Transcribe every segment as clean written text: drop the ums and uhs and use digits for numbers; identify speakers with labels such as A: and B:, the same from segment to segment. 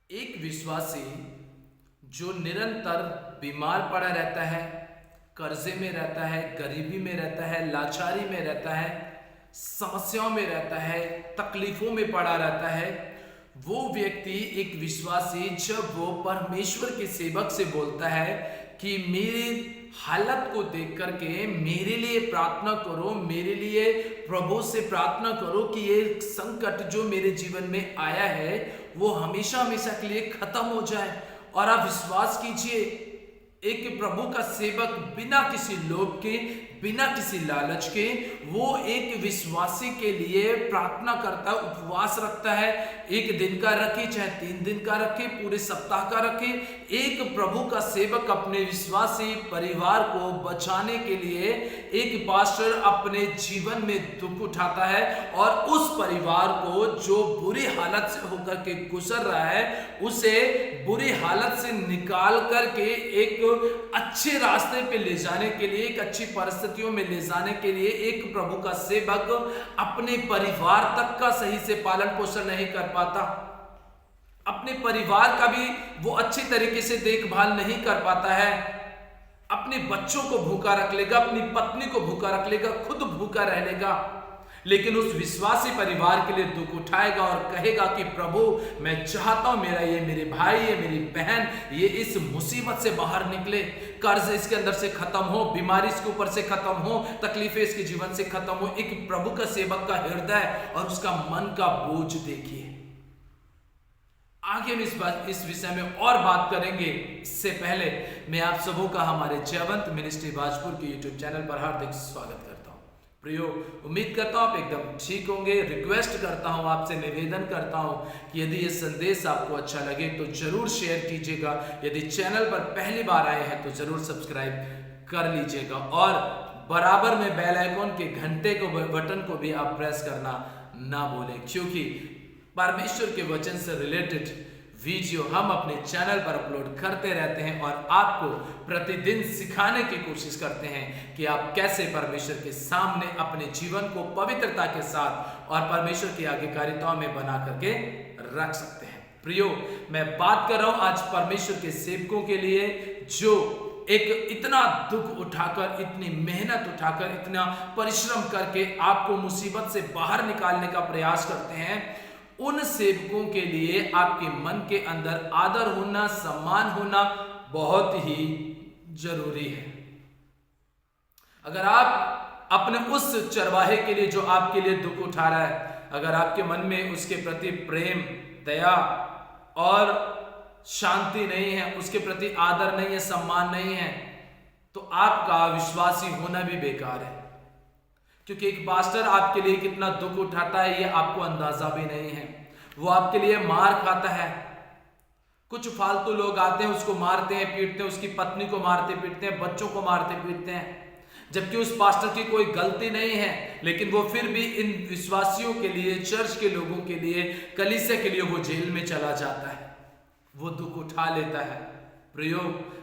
A: एक विश्वासी जो निरंतर बीमार पड़ा रहता है, कर्जे में रहता है, गरीबी में रहता है, लाचारी में रहता है, समस्याओं में रहता है, तकलीफों में पड़ा रहता है, वो व्यक्ति एक विश्वासी जब वो परमेश्वर के सेवक से बोलता है कि मेरी हालत को देख करके मेरे लिए प्रार्थना करो, मेरे लिए प्रभु से प्रार्थना करो कि ये संकट जो मेरे जीवन में आया है वो हमेशा हमेशा के लिए खत्म हो जाए। और आप विश्वास कीजिए, एक प्रभु का सेवक बिना किसी लोभ के, बिना किसी लालच के, वो एक विश्वासी के लिए प्रार्थना करता है, उपवास रखता है। एक दिन का रखे, चाहे 3 दिन का रखे, पूरे सप्ताह का रखे। एक प्रभु का सेवक अपने विश्वासी परिवार को बचाने के लिए एक पास्टर अपने जीवन में दुख उठाता है और उस परिवार को जो बुरी हालत से होकर के गुजर रहा है उसे बुरी हालत से निकाल करके एक अच्छे रास्ते पे ले जाने के लिए, एक अच्छी परिस्थितियों में ले जाने के लिए एक प्रभु का सेवक अपने परिवार तक का सही से पालन पोषण नहीं कर पाता, अपने परिवार का भी वो अच्छी तरीके से देखभाल नहीं कर पाता है। अपने बच्चों को भूखा रख लेगा, अपनी पत्नी को भूखा रख लेगा, खुद भूखा रह लेगा, लेकिन उस विश्वासी परिवार के लिए दुख उठाएगा और कहेगा कि प्रभु मैं चाहता हूं मेरे भाई, ये मेरी बहन, ये इस मुसीबत से बाहर निकले, कर्ज इसके अंदर से खत्म हो, बीमारी इसके ऊपर से खत्म हो, तकलीफें इसके जीवन से खत्म हो। एक प्रभु का सेवक का हृदय और उसका मन का बोझ देखिए। आगे हम इस विषय में और बात करेंगे। इससे पहले मैं आप सबों का हमारे जयवंत मिनिस्ट्री भाजपुर के यूट्यूब चैनल पर हार्दिक स्वागत करता हूं। प्रियो, उम्मीद करता हूं आप एकदम ठीक होंगे। रिक्वेस्ट करता हूं, आपसे निवेदन करता हूं कि यदि ये संदेश आपको अच्छा लगे तो जरूर शेयर कीजिएगा। यदि चैनल पर पहली बार आए हैं तो जरूर सब्सक्राइब कर लीजिएगा और बराबर में बेल आइकॉन के घंटे को बटन को भी आप प्रेस करना ना भूलें, क्योंकि परमेश्वर के वचन से रिलेटेड वीडियो हम अपने चैनल पर अपलोड करते रहते हैं और आपको प्रतिदिन सिखाने की कोशिश करते हैं कि आप कैसे परमेश्वर के सामने अपने जीवन को पवित्रता के साथ और परमेश्वर की आज्ञाकारिताओं में बना करके रख सकते हैं। प्रियो, मैं बात कर रहा हूं आज परमेश्वर के सेवकों के लिए जो एक इतना दुख उठाकर, इतनी मेहनत उठाकर, इतना परिश्रम करके आपको मुसीबत से बाहर निकालने का प्रयास करते हैं। उन सेवकों के लिए आपके मन के अंदर आदर होना, सम्मान होना बहुत ही जरूरी है। अगर आप अपने उस चरवाहे के लिए जो आपके लिए दुख उठा रहा है, अगर आपके मन में उसके प्रति प्रेम, दया और शांति नहीं है, उसके प्रति आदर नहीं है, सम्मान नहीं है, तो आपका विश्वासी होना भी बेकार है। क्योंकि एक पास्टर आपके लिए कितना दुख उठाता है ये आपको अंदाजा भी नहीं है। वो आपके लिए मार खाता है। कुछ फालतू लोग आते हैं, उसको मारते हैं, पीटते हैं, उसकी पत्नी को मारते पीटते हैं, बच्चों को मारते पीटते हैं, जबकि उस पास्टर की कोई गलती नहीं है, लेकिन वो फिर भी इन विश्वासियों के लिए, चर्च के लोगों के लिए, कलीसिया के लिए वो जेल में चला जाता है, वो दुख उठा लेता है। प्रियो,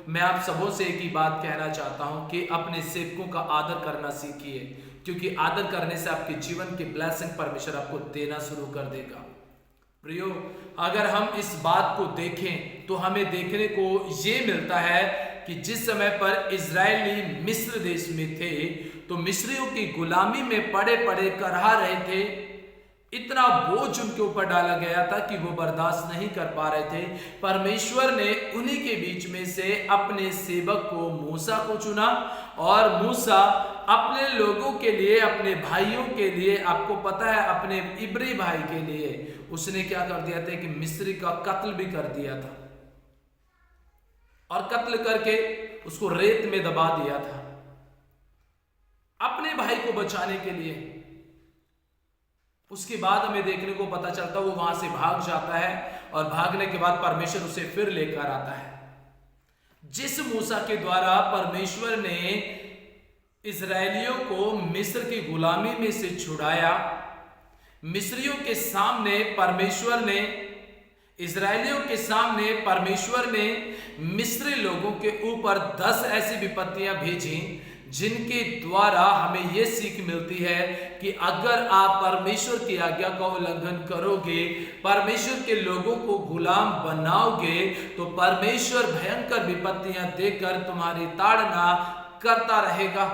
A: मैं आप सबों से एक ही बात कहना चाहता हूं कि अपने सेवकों का आदर करना सीखिए, क्योंकि आदर करने से आपके जीवन की ब्लेसिंग परमेश्वर आपको देना शुरू कर देगा। प्रियो, अगर हम इस बात को देखें तो हमें देखने को ये मिलता है कि जिस समय पर इजरायली मिस्र देश में थे तो मिस्रियों की गुलामी में पड़े पड़े करहा रहे थे। इतना बोझ उनके ऊपर डाला गया था कि वो बर्दाश्त नहीं कर पा रहे थे। परमेश्वर ने उन्हीं के बीच में से अपने सेवक को मूसा को चुना और मूसा अपने लोगों के लिए, अपने भाइयों के लिए, आपको पता है अपने इब्री भाई के लिए उसने क्या कर दिया था कि मिस्री का कत्ल भी कर दिया था और कत्ल करके उसको रेत में दबा दिया था अपने भाई को बचाने के लिए। उसके बाद हमें देखने को पता चलता वो वहां से भाग जाता है और भागने के बाद परमेश्वर उसे फिर लेकर आता है। जिस मूसा के द्वारा परमेश्वर ने इजरायलियों को मिस्र की गुलामी में से छुड़ाया, मिस्रियों के सामने परमेश्वर ने, इजरायलियों के सामने परमेश्वर ने मिस्री लोगों के ऊपर 10 ऐसी विपत्तियां भेजी जिनके द्वारा हमें यह सीख मिलती है कि अगर आप परमेश्वर की आज्ञा का उल्लंघन करोगे, परमेश्वर के लोगों को गुलाम बनाओगे, तो परमेश्वर भयंकर विपत्तियां देकर तुम्हारी ताड़ना करता रहेगा।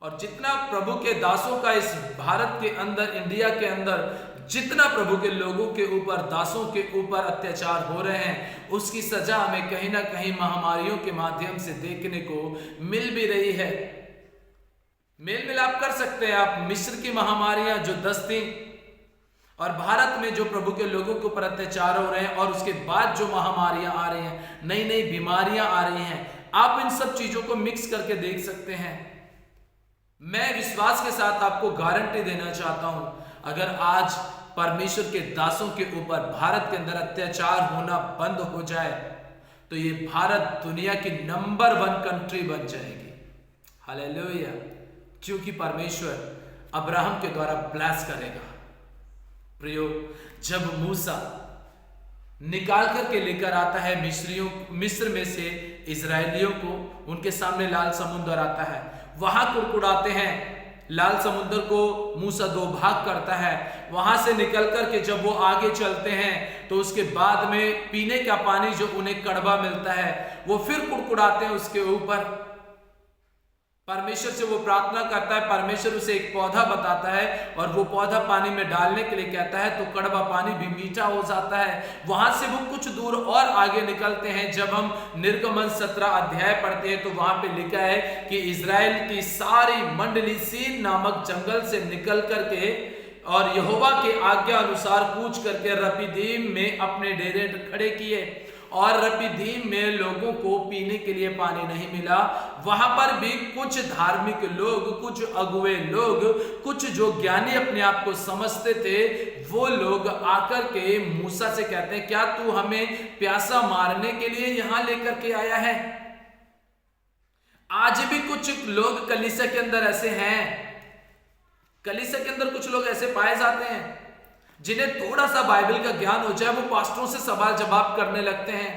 A: और जितना प्रभु के दासों का इस भारत के अंदर, इंडिया के अंदर जितना प्रभु के लोगों के ऊपर, दासों के ऊपर अत्याचार हो रहे हैं, उसकी सजा हमें कहीं ना कहीं महामारियों के माध्यम से देखने को मिल भी रही है। मेल मिलाप कर सकते हैं आप। मिस्र की महामारियां जो 10 थी और भारत में जो प्रभु के लोगों के ऊपर अत्याचार हो रहे हैं, और उसके बाद जो महामारियां आ रही हैं, नई नई बीमारियां आ रही हैं, आप इन सब चीजों को मिक्स करके देख सकते हैं। मैं विश्वास के साथ आपको गारंटी देना चाहता हूं, अगर आज परमेश्वर के दासों के ऊपर भारत के अंदर अत्याचार होना बंद हो जाए, तो ये भारत दुनिया की नंबर 1 कंट्री बन जाएगी। हालेलुया। क्योंकि परमेश्वर अब्राहम के द्वारा ब्लेस करेगा। प्रियो, जब मूसा निकाल करके लेकर आता है मिस्र में से इजरायलियों को, उनके सामने लाल समुद्र आता है, वहां कुड़कुड़ाते हैं। लाल समुद्र को मूसा 2 भाग करता है। वहां से निकल करके जब वो आगे चलते हैं, तो उसके बाद में पीने का पानी जो उन्हें कड़वा मिलता है, वो फिर कुड़कुड़ाते हैं उसके ऊपर। परमेश्वर से वो प्रार्थना करता है, परमेश्वर उसे एक पौधा बताता है और वो पौधा पानी में डालने के लिए कहता है, तो कड़वा पानी भी मीठा हो जाता है। वहां से वो कुछ दूर और आगे निकलते हैं। जब हम निर्गमन 17 अध्याय पढ़ते हैं, तो वहां पे लिखा है कि इजराइल की सारी मंडली सीन नामक जंगल से निकल करके और यहोवा के आज्ञा अनुसार कूच करके रपीदीम में अपने डेरे खड़े किए। और रपीदीम में लोगों को पीने के लिए पानी नहीं मिला। वहां पर भी कुछ धार्मिक लोग, कुछ अगुए लोग, कुछ जो ज्ञानी अपने आप को समझते थे, वो लोग आकर के मूसा से कहते हैं, क्या तू हमें प्यासा मारने के लिए यहां लेकर के आया है? आज भी कुछ लोग कलीसिया के अंदर ऐसे हैं, कलीसिया के अंदर कुछ लोग ऐसे पाए जाते हैं जिन्हें थोड़ा सा बाइबल का ज्ञान हो जाए, वो पास्टरों से सवाल जवाब करने लगते हैं।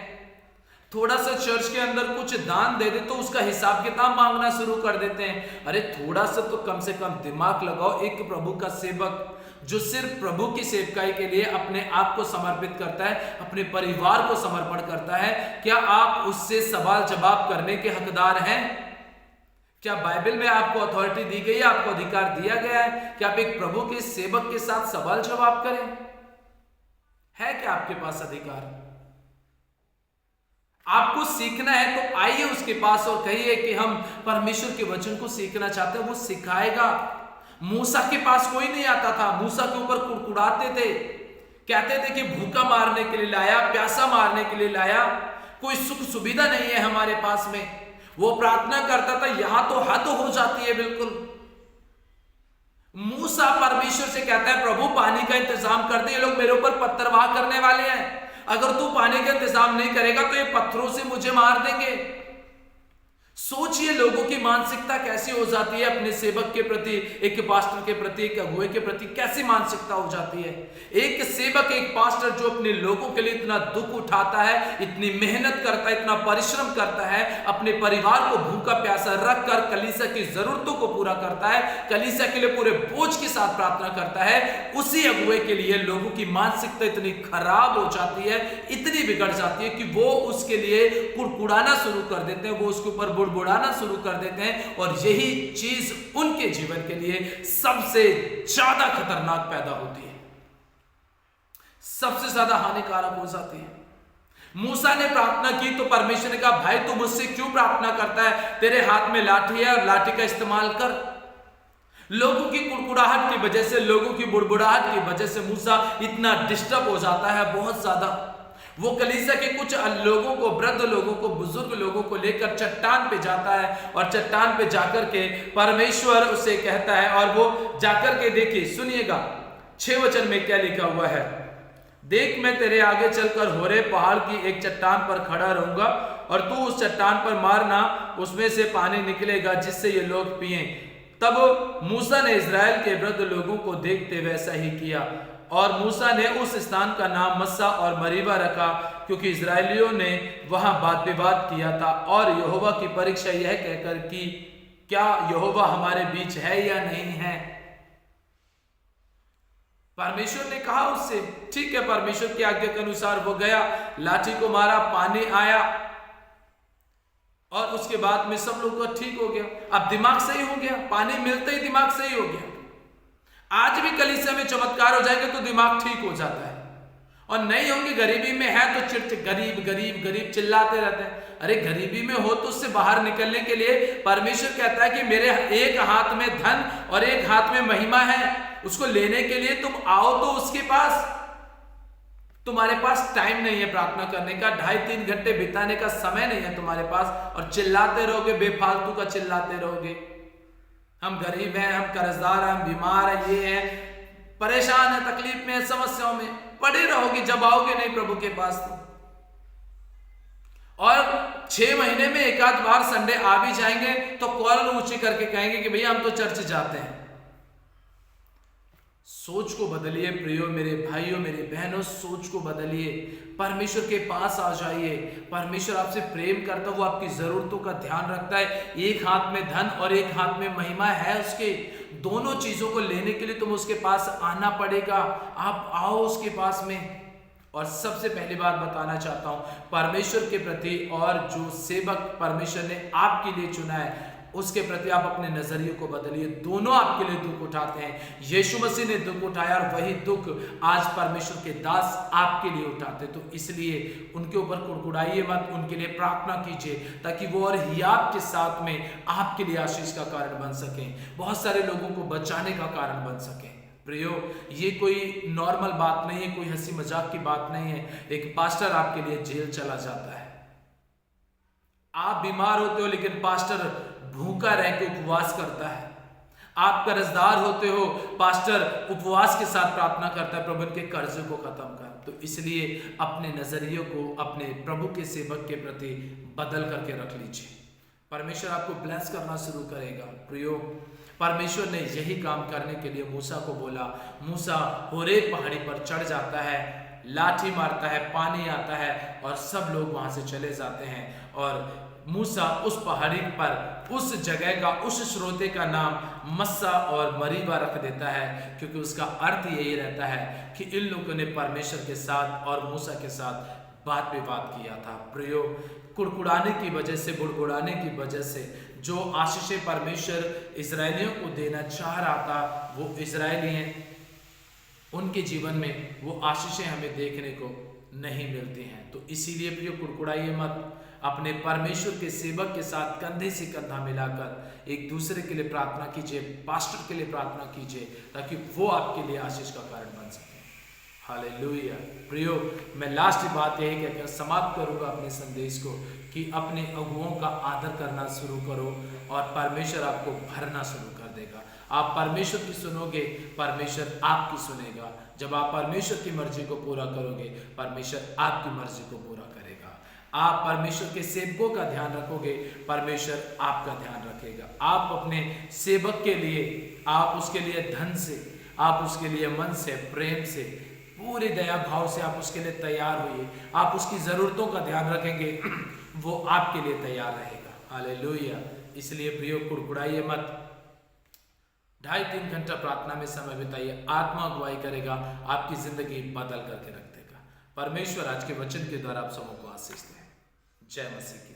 A: थोड़ा सा चर्च के अंदर कुछ दान दे दे तो उसका हिसाब किताब मांगना शुरू कर देते हैं। अरे थोड़ा सा तो कम से कम दिमाग लगाओ। एक प्रभु का सेवक जो सिर्फ प्रभु की सेवकाई के लिए अपने आप को समर्पित करता है, अपने परिवार को समर्पण करता है, क्या आप उससे सवाल जवाब करने के हकदार हैं? क्या बाइबल में आपको अथॉरिटी दी गई है, आपको अधिकार दिया गया है कि आप एक प्रभु के सेवक के साथ सवाल जवाब करें? है क्या आपके पास अधिकार? आपको सीखना है तो आइए उसके पास और कहिए कि हम परमेश्वर के वचन को सीखना चाहते हैं, वो सिखाएगा। मूसा के पास कोई नहीं आता था, मूसा के ऊपर कुड़कुड़ाते थे, कहते थे कि भूखा मारने के लिए लाया, प्यासा मारने के लिए लाया, कोई सुख सुविधा नहीं है हमारे पास में। वो प्रार्थना करता था, यहां तो हद हो जाती है बिल्कुल। मूसा परमेश्वर से कहता है, प्रभु पानी का इंतजाम कर दे, ये लोग मेरे ऊपर पत्थरवाह करने वाले हैं, अगर तू पानी का इंतजाम नहीं करेगा तो ये पत्थरों से मुझे मार देंगे। सोचिए लोगों की मानसिकता कैसी हो जाती है अपने सेवक के प्रति, एक पास्टर के प्रति, एक अगुए के प्रति कैसी मानसिकता हो जाती है। एक सेवक, एक पास्टर जो अपने लोगों के लिए इतना दुख उठाता है, इतनी मेहनत करता है, इतना परिश्रम करता है, अपने परिवार को भूखा प्यासा रख कर कलीसिया की जरूरतों को पूरा करता है, कलीसिया के लिए पूरे बोझ के साथ प्रार्थना करता है, उसी अगुए के लिए लोगों की मानसिकता इतनी खराब हो जाती है, इतनी बिगड़ जाती है कि वो उसके लिए कुड़कुड़ाना शुरू कर देते हैं, वो उसके ऊपर बुड़बुड़ाना शुरू कर देते हैं। और यही चीज उनके जीवन के लिए सबसे ज्यादा खतरनाक पैदा होती है, सबसे ज्यादा हानिकारक हो जाती है। मूसा ने प्रार्थना की तो परमेश्वर ने कहा, भाई तू मुझसे क्यों प्रार्थना करता है? तेरे हाथ में लाठी है और लाठी का इस्तेमाल कर। लोगों की कुड़कुड़ाहट की वजह से, लोगों की बुड़बुड़ाहट की वजह से मूसा इतना डिस्टर्ब हो जाता है, बहुत ज्यादा। वो कलीसिया के कुछ लोगों को, वृद्ध लोगों को, बुजुर्ग लोगों को लेकर चट्टान पे जाता है और चट्टान पे जाकर के परमेश्वर उसे कहता है, और वो जाकर के, देखिए सुनिएगा 6 वचन में क्या लिखा हुआ है, देख मैं तेरे आगे चलकर होरे पहाड़ की एक चट्टान पर खड़ा रहूंगा और तू उस चट्टान पर मारना, उसमें से पानी निकलेगा जिससे ये लोग पिएं। तब मूसा ने इजराइल के वृद्ध लोगों को देखते वैसा ही किया, और मूसा ने उस स्थान का नाम मस्सा और मरीबा रखा, क्योंकि इजरायलियों ने वहां वाद विवाद किया था और यहोवा की परीक्षा यह कहकर की क्या यहोवा हमारे बीच है या नहीं है। परमेश्वर ने कहा उससे, ठीक है, परमेश्वर की आज्ञा के अनुसार वो गया, लाठी को मारा, पानी आया और उसके बाद में सब लोग का ठीक हो गया। अब दिमाग सही हो गया, पानी मिलते ही दिमाग सही हो गया। आज भी कलीसिया में चमत्कार हो जाएंगे तो दिमाग ठीक हो जाता है, और नहीं होंगे, गरीबी में है तो चिड़चिड़, गरीब गरीब गरीब चिल्लाते रहते हैं। अरे गरीबी में हो तो उससे बाहर निकलने के लिए परमेश्वर कहता है कि मेरे एक हाथ में धन और एक हाथ में महिमा है, उसको लेने के लिए तुम आओ तो उसके पास। तुम्हारे पास टाइम नहीं है प्रार्थना करने का, 2.5-3 घंटे बिताने का समय नहीं है तुम्हारे पास, और चिल्लाते रहोगे, बेफालतू का चिल्लाते रहोगे। हम गरीब हैं, हम कर्जदार हैं, हम बीमार हैं, ये हैं, परेशान है, तकलीफ में, समस्याओं में पड़े रहोगे जब आओगे नहीं प्रभु के पास तो। और 6 महीने में एक आध बार संडे आ भी जाएंगे तो कॉलर ऊंची करके कहेंगे कि भैया हम तो चर्च जाते हैं। सोच को बदलिए प्रियो, मेरे भाइयों मेरे बहनों, सोच को बदलिए, परमेश्वर के पास आ जाइए। परमेश्वर आपसे प्रेम करता है, वो आपकी जरूरतों का ध्यान रखता है। एक हाथ में धन और एक हाथ में महिमा है उसके, दोनों चीजों को लेने के लिए तुम उसके पास आना पड़ेगा। आप आओ उसके पास में। और सबसे पहली बात बताना चाहता हूं, परमेश्वर के प्रति और जो सेवक परमेश्वर ने आपके लिए चुना है उसके प्रति आप अपने नजरिए को बदलिए। दोनों आपके लिए दुख उठाते हैं, यीशु मसीह ने दुख उठाया और वही दुख आज परमेश्वर के दास आपके लिए उठाते। तो इसलिए उनके ऊपर कुड़कुड़ाइए मत, उनके लिए प्रार्थना कीजिए ताकि वो और ही आपके साथ में आपके लिए आशीष का कारण बन सकें, बहुत सारे लोगों को बचाने का कारण बन सकें। प्रियो, ये कोई नॉर्मल बात नहीं है, कोई हंसी मजाक की बात नहीं है। एक पास्टर आपके लिए जेल चला जाता है, आप बीमार होते हो लेकिन पास्टर भूखा रह के उपवास करता है। आप कर्जदार होते हो, पास्टर उपवास के साथ प्रार्थना करता है, प्रभु के कर्ज को खत्म कर। तो इसलिए अपने नजरिए को अपने प्रभु के सेवक के प्रति बदल करके रख लीजिए, परमेश्वर आपको ब्लेस करना शुरू करेगा। प्रियो, परमेश्वर ने यही काम करने के लिए मूसा को बोला। मूसा होरेब पहाड़ी पर चढ़ जाता है, लाठी मारता है, पानी आता है और सब लोग वहां से चले जाते हैं। और मूसा उस पहाड़ी पर उस जगह का, उस स्रोते का नाम मस्सा और मरीबा रख देता है, क्योंकि उसका अर्थ यही रहता है कि इन लोगों ने परमेश्वर के साथ और मूसा के साथ बात विवाद किया था। प्रियो, कुड़कुड़ाने की वजह से, बुड़बुड़ाने की वजह से जो आशीषें परमेश्वर इजरायलियों को देना चाह रहा था, वो इजरायली हैं, उनके जीवन में वो आशीषें हमें देखने को नहीं मिलती हैं। तो इसीलिए प्रियो, कुड़कुड़ाइए मत, अपने परमेश्वर के सेवक के साथ कंधे से कंधा मिलाकर एक दूसरे के लिए प्रार्थना कीजिए, पास्टर के लिए प्रार्थना कीजिए, ताकि वो आपके लिए आशीष का कारण बन सके। हालेलुया। प्रियो, मैं लास्ट बात यही कहकर समाप्त करूंगा अपने संदेश को कि अपने अगुओं का आदर करना शुरू करो और परमेश्वर आपको भरना शुरू कर देगा। आप परमेश्वर की सुनोगे, परमेश्वर आपकी सुनेगा। जब आप परमेश्वर की मर्जी को पूरा करोगे, परमेश्वर आपकी मर्जी को पूरा करेगा। आप परमेश्वर के सेवकों का ध्यान रखोगे, परमेश्वर आपका ध्यान रखेगा। आप अपने सेवक के लिए, आप उसके लिए धन से, आप उसके लिए मन से, प्रेम से, पूरे दया भाव से आप उसके लिए तैयार होइए। आप उसकी जरूरतों का ध्यान रखेंगे, वो आपके लिए तैयार रहेगा। हालेलुया। इसलिए प्रियो, कुड़कुड़ाइए मत, 2.5-3 घंटा प्रार्थना में समय बिताइए, आत्मा अगुवाई करेगा, आपकी जिंदगी बदल करके रख देगा। परमेश्वर आज के वचन के द्वारा आप सबों को आशीष दे। जय मसीह की।